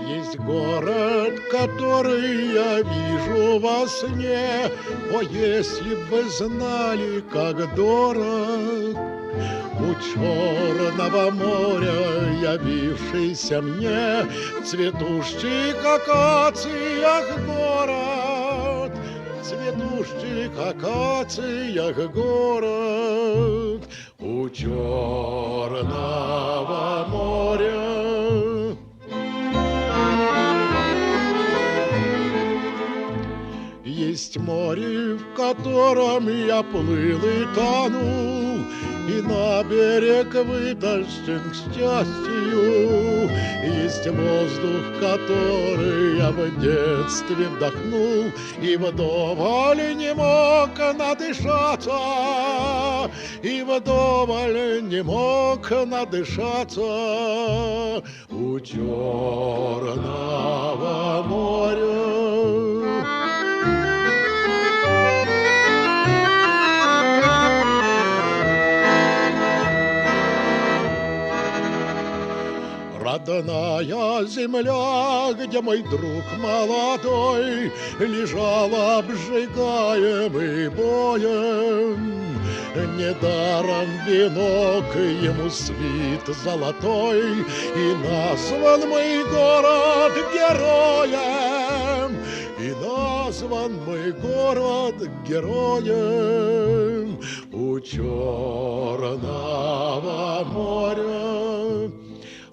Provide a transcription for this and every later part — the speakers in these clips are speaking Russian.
Есть город, который я вижу во сне. О, если б вы знали, как дорог у черного моря явившийся мне в цветущих акациях город, в цветущих акациях город у черного моря. Есть море, в котором я плыл и тонул, и на берег вытащен к счастью. Есть воздух, который я в детстве вдохнул, и вдоволь не мог надышаться, и вдоволь не мог надышаться у черного моря. Родная земля, где мой друг молодой лежал обжигаемый боем. Недаром венок ему свит золотой, и назван мой город героем, и назван мой город героем у черного моря.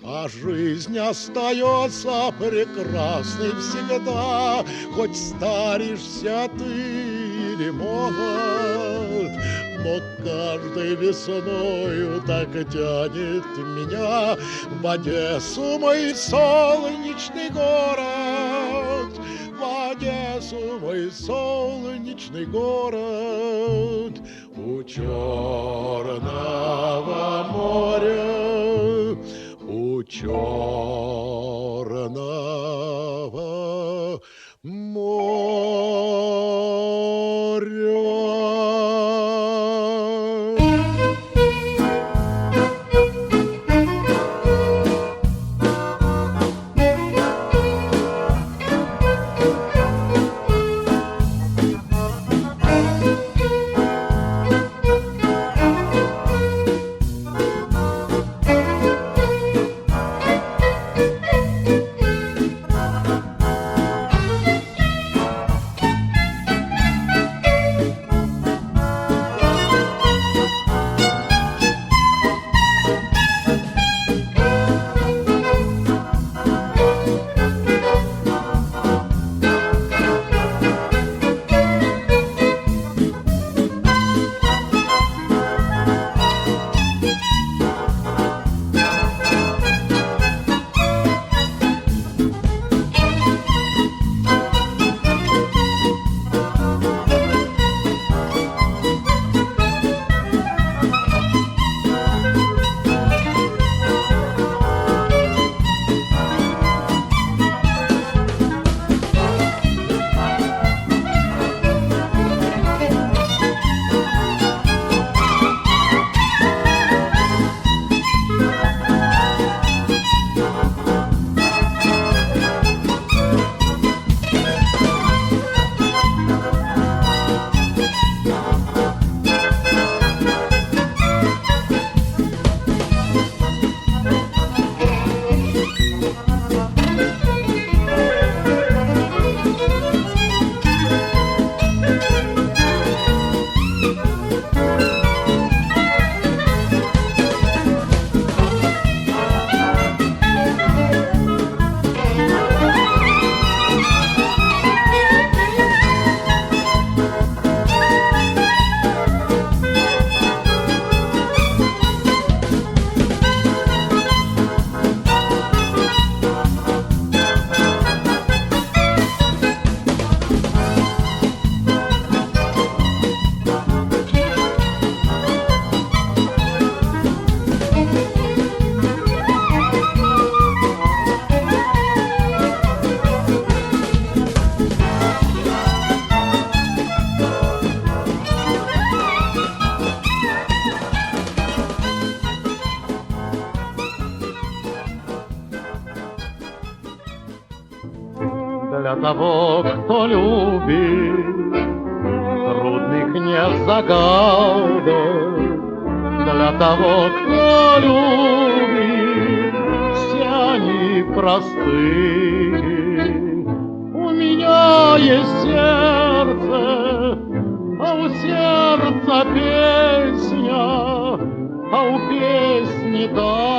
А жизнь остается прекрасной всегда, хоть старишься ты или молод. Но каждой весною так тянет меня в Одессу, мой солнечный город, в Одессу, мой солнечный город у черного моря. У черного моря. Для того, кто любит, трудных не загадок. Для того, кто любит, все они простые. У меня есть сердце, а у сердца песня, а у песни да.